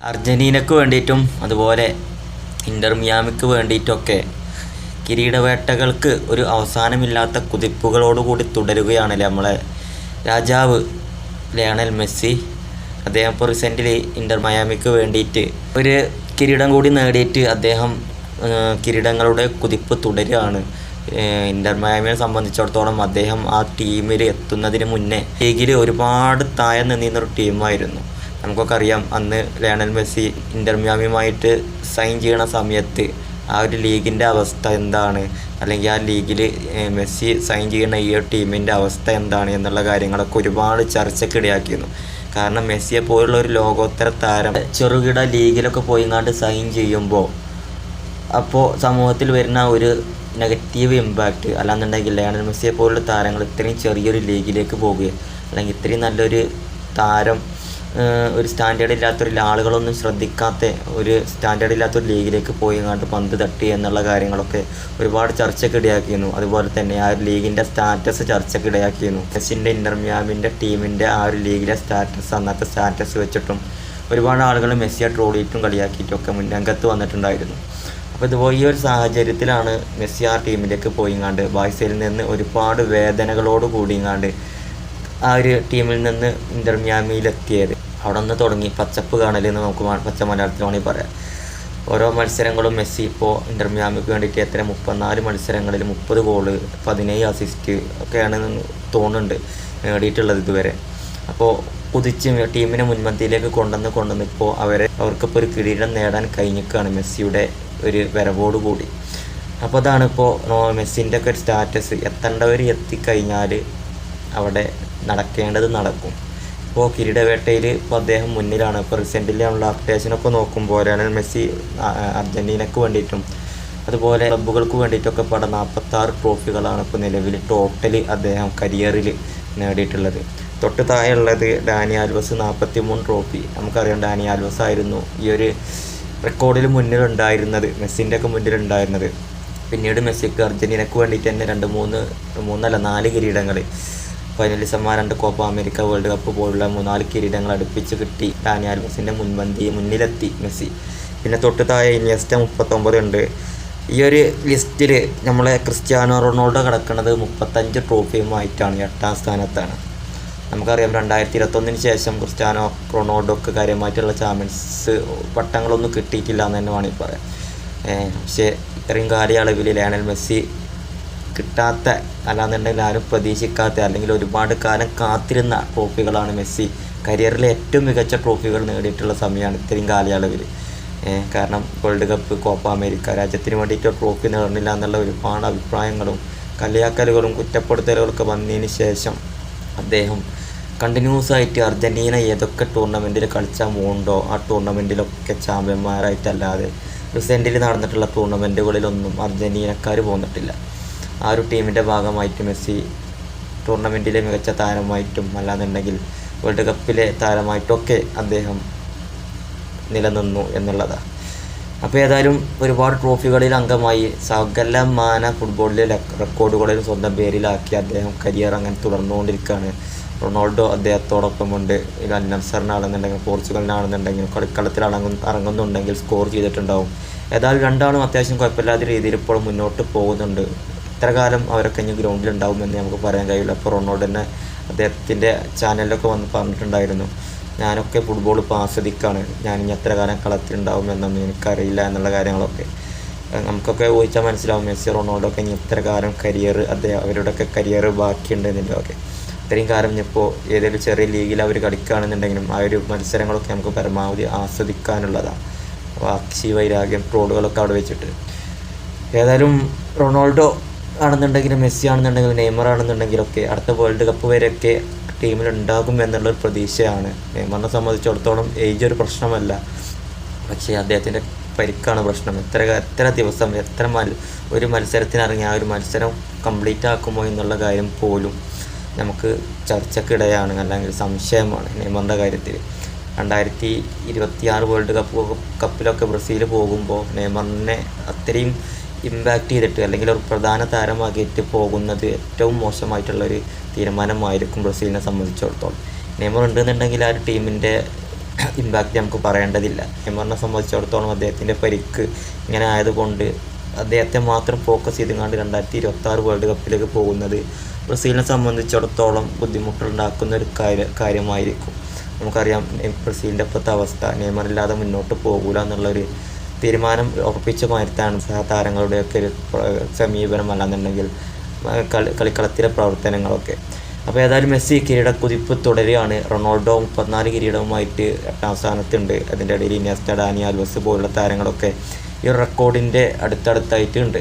അർജൻറ്റീനക്ക് വേണ്ടിയിട്ടും അതുപോലെ ഇൻ്റർ മിയാമിക്ക് വേണ്ടിയിട്ടൊക്കെ കിരീടവേട്ടകൾക്ക് ഒരു അവസാനമില്ലാത്ത കുതിപ്പുകളോടുകൂടി തുടരുകയാണല്ലേ നമ്മളെ രാജാവ് ലയണൽ മെസ്സി. അദ്ദേഹം ഇപ്പോൾ റീസെൻ്റ്ലി ഇൻ്റർ മിയാമിക്ക് വേണ്ടിയിട്ട് ഒരു കിരീടം കൂടി നേടിയിട്ട് അദ്ദേഹം കിരീടങ്ങളുടെ കുതിപ്പ് തുടരുകയാണ്. ഇൻ്റർ മിയാമിയെ സംബന്ധിച്ചിടത്തോളം അദ്ദേഹം ആ ടീമിൽ എത്തുന്നതിന് മുന്നേ ലീഗിൽ ഒരുപാട് താഴെ നിന്നിരുന്നൊരു ടീമായിരുന്നു. നമുക്കൊക്കെ അറിയാം, അന്ന് ലയണൽ മെസ്സി ഇൻ്റർ മിയാമിയുമായിട്ട് സൈൻ ചെയ്യണ സമയത്ത് ആ ഒരു ലീഗിൻ്റെ അവസ്ഥ എന്താണ്, അല്ലെങ്കിൽ ആ ലീഗിൽ മെസ്സി സൈൻ ചെയ്യുന്ന ഈ ഒരു ടീമിൻ്റെ അവസ്ഥ എന്താണ് എന്നുള്ള കാര്യങ്ങളൊക്കെ ഒരുപാട് ചർച്ചയ്ക്കിടയാക്കിയിരുന്നു. കാരണം മെസ്സിയെ പോലുള്ള ഒരു ലോകോത്തര താരം ചെറുകിട ലീഗിലൊക്കെ പോയിങ്ങാണ്ട് സൈൻ ചെയ്യുമ്പോൾ അപ്പോൾ സമൂഹത്തിൽ വരുന്ന ഒരു നെഗറ്റീവ് ഇമ്പാക്റ്റ്, അല്ലാന്നുണ്ടെങ്കിൽ ലയണൽ മെസ്സിയെ പോലുള്ള താരങ്ങൾ ഇത്രയും ചെറിയൊരു ലീഗിലേക്ക് പോകുകയും അല്ലെങ്കിൽ ഇത്രയും നല്ലൊരു താരം ഒരു സ്റ്റാൻഡേർഡ് ഇല്ലാത്തൊരു ആളുകളൊന്നും ശ്രദ്ധിക്കാത്ത ഒരു സ്റ്റാൻഡേർഡ് ഇല്ലാത്തൊരു ലീഗിലേക്ക് പോയിങ്ങാണ്ട് പന്ത് തട്ടി എന്നുള്ള കാര്യങ്ങളൊക്കെ ഒരുപാട് ചർച്ചയ്ക്കിടയാക്കിയിരുന്നു. അതുപോലെ തന്നെ ആ ഒരു ലീഗിൻ്റെ സ്റ്റാറ്റസ് ചർച്ചയ്ക്കിടയാക്കിയിരുന്നു. മെസ്സിൻ്റെ ഇൻ്റർ മിയാമിൻ്റെ ടീമിൻ്റെ ആ ഒരു ലീഗിലെ സ്റ്റാറ്റസ്, അന്നത്തെ സ്റ്റാറ്റസ് വെച്ചിട്ടും ഒരുപാട് ആളുകൾ മെസ്സിയെ ട്രോളിയിട്ടും കളിയാക്കിയിട്ടും ഒക്കെ മുൻരംഗത്ത് വന്നിട്ടുണ്ടായിരുന്നു. അപ്പോൾ ഇതുപോലെ ഈ ഒരു സാഹചര്യത്തിലാണ് മെസ്സി ആ ടീമിലേക്ക് പോയിങ്ങാണ്ട് ബാഴ്സയിൽ നിന്ന് ഒരുപാട് വേദനകളോട് കൂടിങ്ങാണ്ട് ആ ഒരു ടീമിൽ നിന്ന് ഇൻ്റർ മിയാമിയിലെത്തിയത്. അവിടെ നിന്ന് തുടങ്ങി പച്ചപ്പ് കാണലെന്ന് നമുക്ക് പച്ച മലയാളത്തിൽ വേണമെങ്കിൽ പറയാം. ഓരോ മത്സരങ്ങളും മെസ്സി ഇപ്പോൾ ഇൻ്റർ മിയാമിക്ക് വേണ്ടിയിട്ട് 34 മത്സരങ്ങളിൽ 30 ഗോള് 17 അസിസ്റ്റ് ഒക്കെയാണ് തോന്നുന്നുണ്ട് നേടിയിട്ടുള്ളത് ഇതുവരെ. അപ്പോൾ കുതിച്ച് ടീമിനെ മുൻപന്തിയിലേക്ക് കൊണ്ടുവന്ന് ഇപ്പോൾ അവർക്കിപ്പോൾ ഒരു കിരീടം നേടാൻ കഴിഞ്ഞിരിക്കുകയാണ് മെസ്സിയുടെ ഒരു വരവോട് കൂടി. അപ്പോൾ അതാണ് ഇപ്പോൾ മെസ്സിൻ്റെ ഒക്കെ ഒരു സ്റ്റാറ്റസ്. എത്തേണ്ടവർ എത്തിക്കഴിഞ്ഞാൽ അവിടെ നടക്കേണ്ടത് നടക്കും. ഇപ്പോൾ കിരീടവേട്ടയിൽ ഇപ്പോൾ അദ്ദേഹം മുന്നിലാണ്. ഇപ്പോൾ റീസെൻ്റ്ലിയുള്ള അപ്ഡേഷനൊക്കെ നോക്കുമ്പോൾ ലയണൽ മെസ്സി അർജൻറ്റീനക്ക് വേണ്ടിയിട്ടും അതുപോലെ ക്ലബ്ബുകൾക്ക് വേണ്ടിയിട്ടൊക്കെ 46 ട്രോഫികളാണ് ഇപ്പോൾ നിലവിൽ ടോട്ടൽ അദ്ദേഹം കരിയറിൽ നേടിയിട്ടുള്ളത്. തൊട്ട് താഴെയുള്ളത് ഡാനി ആൽവസ് 43 ട്രോഫി. നമുക്കറിയാം ഡാനി ആൽവസ് ആയിരുന്നു ഈ ഒരു റെക്കോർഡിൽ മുന്നിലുണ്ടായിരുന്നത്, മെസ്സിൻ്റെ ഒക്കെ മുന്നിലുണ്ടായിരുന്നത്. പിന്നീട് മെസ്സിക്ക് അർജൻറ്റീനക്ക് വേണ്ടിയിട്ട് തന്നെ 4 കിരീടങ്ങൾ, ഫൈനലിസന്മാർ 2 കോപ്പ അമേരിക്ക, വേൾഡ് കപ്പ് പോലുള്ള 3-4 കിരീടങ്ങൾ അടുപ്പിച്ച് കിട്ടി. ഡാനി ആൽവസിൻ്റെ മുന്നിലെത്തി മെസ്സി. പിന്നെ തൊട്ട് താഴെ ഇനിയസ്റ്റ 39 ഉണ്ട്. ഈ ഒരു ലിസ്റ്റിൽ നമ്മളെ ക്രിസ്ത്യാനോ റൊണാൾഡോ കിടക്കുന്നത് 35 ട്രോഫിയുമായിട്ടാണ് 8ാം സ്ഥാനത്താണ്. നമുക്കറിയാം 2021 ശേഷം ക്രിസ്ത്യാനോ റൊണാൾഡോക്ക് കാര്യമായിട്ടുള്ള ചാമ്പ്യൻസ് പട്ടങ്ങളൊന്നും കിട്ടിയിട്ടില്ല എന്ന് തന്നെ വേണമെങ്കിൽ പറയാം. പക്ഷേ ഇത്രയും കാലയളവിൽ ലയണൽ മെസ്സി കിട്ടാത്ത, അല്ലാന്നുണ്ടെങ്കിൽ ആരും പ്രതീക്ഷിക്കാത്ത, അല്ലെങ്കിൽ ഒരുപാട് കാലം കാത്തിരുന്ന ട്രോഫികളാണ് മെസ്സി കരിയറിലെ ഏറ്റവും മികച്ച ട്രോഫികൾ നേടിയിട്ടുള്ള സമയമാണ് ഇത്രയും കാലയളവിൽ. കാരണം വേൾഡ് കപ്പ്, കോപ്പ അമേരിക്ക രാജ്യത്തിന് വേണ്ടിയിട്ട് ട്രോഫി നേടുന്നില്ല എന്നുള്ള ഒരുപാട് അഭിപ്രായങ്ങളും കളിയാക്കലുകളും കുറ്റപ്പെടുത്തലുകളൊക്കെ വന്നതിന് ശേഷം അദ്ദേഹം കണ്ടിന്യൂസ് ആയിട്ട് അർജൻറ്റീന ഏതൊക്കെ ടൂർണമെൻറ്റിൽ കളിച്ചാൽ പോകുന്നുണ്ടോ ആ ടൂർണമെൻറ്റിലൊക്കെ ചാമ്പ്യന്മാരായിട്ടല്ലാതെ റീസെൻ്റ്ലി നടന്നിട്ടുള്ള ടൂർണമെൻറ്റുകളിലൊന്നും അർജൻറ്റീനക്കാർ പോന്നിട്ടില്ല. ആ ഒരു ടീമിൻ്റെ ഭാഗമായിട്ട് മെസ്സി ടൂർണമെൻറ്റിലെ മികച്ച താരമായിട്ടും അല്ലാന്നുണ്ടെങ്കിൽ വേൾഡ് കപ്പിലെ താരമായിട്ടൊക്കെ അദ്ദേഹം നിലനിന്നു എന്നുള്ളതാണ്. അപ്പോൾ ഏതായാലും ഒരുപാട് ട്രോഫികളിൽ അംഗമായി സകലമാന ഫുട്ബോളിലെ റെക്കോർഡുകളിൽ സ്വന്തം പേരിലാക്കി അദ്ദേഹം കരിയർ അങ്ങനെ തുടർന്നുകൊണ്ടിരിക്കുകയാണ്. റൊണാൾഡോ അദ്ദേഹത്തോടൊപ്പമുണ്ട്. അൽ നസറിനാണെന്നുണ്ടെങ്കിൽ പോർച്ചുഗലിനാണെന്നുണ്ടെങ്കിൽ കളിക്കളത്തിൽ ഇറങ്ങുന്നുണ്ടെങ്കിൽ സ്കോർ ചെയ്തിട്ടുണ്ടാവും. ഏതായാലും രണ്ടാളും അത്യാവശ്യം കുഴപ്പമില്ലാത്ത രീതിയിൽ ഇപ്പോൾ മുന്നോട്ട് പോകുന്നുണ്ട്. ഇത്ര കാലം അവരൊക്കെ ഇനി ഗ്രൗണ്ടിലുണ്ടാവുമെന്ന് നമുക്ക് പറയാൻ കഴിയില്ല. അപ്പോൾ റൊണാൾഡോ തന്നെ അദ്ദേഹത്തിൻ്റെ ചാനലിലൊക്കെ വന്ന് പറഞ്ഞിട്ടുണ്ടായിരുന്നു, ഞാനൊക്കെ ഫുട്ബോൾ ഇപ്പോൾ ആസ്വദിക്കുകയാണ്, ഞാൻ ഇനി എത്ര കാലം കളത്തിലുണ്ടാവുമെന്നൊന്നും എനിക്കറിയില്ല എന്നുള്ള കാര്യങ്ങളൊക്കെ നമുക്കൊക്കെ ഊഹിച്ചാൽ മനസ്സിലാവും. മെസ്സി റൊണാൾഡോ ഒക്കെ ഇനി എത്ര കാലം കരിയർ അവരുടെയൊക്കെ കരിയർ ബാക്കിയുണ്ട് എന്നൊക്കെ. ഇത്രയും കാലം ഇപ്പോൾ ഏതെങ്കിലും ചെറിയ ലീഗിൽ അവർ കളിക്കുകയാണെന്നുണ്ടെങ്കിലും ആ ഒരു മത്സരങ്ങളൊക്കെ നമുക്ക് പരമാവധി ആസ്വദിക്കാനുള്ളതാണ്. വാശി വൈരാഗ്യം ട്രോളുകളൊക്കെ അവിടെ വെച്ചിട്ട്. ഏതായാലും റൊണാൾഡോ ആണെന്നുണ്ടെങ്കിലും മെസ്സി ആണെന്നുണ്ടെങ്കിലും നെയ്മർ ആണെന്നുണ്ടെങ്കിലൊക്കെ അടുത്ത വേൾഡ് കപ്പ് വരെയൊക്കെ ടീമിലുണ്ടാകും എന്നുള്ളൊരു പ്രതീക്ഷയാണ്. നെയ്മറിനെ സംബന്ധിച്ചിടത്തോളം ഏജ് ഒരു പ്രശ്നമല്ല, പക്ഷേ അദ്ദേഹത്തിൻ്റെ പരിക്കാണ് പ്രശ്നം. എത്ര ദിവസം ഒരു മത്സരത്തിനിറങ്ങി ആ ഒരു മത്സരം കംപ്ലീറ്റ് ആക്കുമോ എന്നുള്ള കാര്യം പോലും നമുക്ക് ചർച്ചക്കിടയാണ്, അല്ലെങ്കിൽ സംശയമാണ് നെയ്മറിൻ്റെ കാര്യത്തിൽ. 2026 വേൾഡ് കപ്പിലൊക്കെ ബ്രസീൽ പോകുമ്പോൾ നെയ്മറിനെ അത്രയും ഇമ്പാക്റ്റ് ചെയ്തിട്ട് അല്ലെങ്കിൽ ഒരു പ്രധാന താരമാക്കിയിട്ട് പോകുന്നത് ഏറ്റവും മോശമായിട്ടുള്ളൊരു തീരുമാനമായിരിക്കും ബ്രസീലിനെ സംബന്ധിച്ചിടത്തോളം. നെയ്മർ ഉണ്ടെന്നുണ്ടെങ്കിൽ ആ ഒരു ടീമിൻ്റെ ഇമ്പാക്റ്റ് നമുക്ക് പറയേണ്ടതില്ല. നെയ്മറിനെ സംബന്ധിച്ചിടത്തോളം അദ്ദേഹത്തിൻ്റെ പരിക്ക് ഇങ്ങനെ ആയതുകൊണ്ട് അദ്ദേഹത്തെ മാത്രം ഫോക്കസ് ചെയ്തുകൊണ്ട് 2026 വേൾഡ് കപ്പിലേക്ക് പോകുന്നത് ബ്രസീലിനെ സംബന്ധിച്ചിടത്തോളം ബുദ്ധിമുട്ടുണ്ടാക്കുന്ന ഒരു കാര്യമായിരിക്കും. നമുക്കറിയാം ബ്രസീലിൻ്റെ ഇപ്പോഴത്തെ അവസ്ഥ, നെയ്മറില്ലാതെ മുന്നോട്ട് പോകൂല എന്നുള്ളൊരു തീരുമാനം ഉറപ്പിച്ച മാതിരത്താണ് താരങ്ങളുടെയൊക്കെ ഒരു സമീപനം, അല്ലാന്നുണ്ടെങ്കിൽ കളിക്കളത്തിലെ പ്രവർത്തനങ്ങളൊക്കെ. അപ്പോൾ ഏതായാലും മെസ്സി കിരീടക്കുതിപ്പ് തുടരുകയാണ്. റൊണാൾഡോ 34 കിരീടവുമായിട്ട് 8ാം സ്ഥാനത്തുണ്ട്. അതിൻ്റെ ഇടയിൽ ഇനിയസ്റ്റ, ഡാനി ആൽവസ് പോലുള്ള താരങ്ങളൊക്കെ ഈ റെക്കോർഡിൻ്റെ അടുത്തടുത്തായിട്ടുണ്ട്.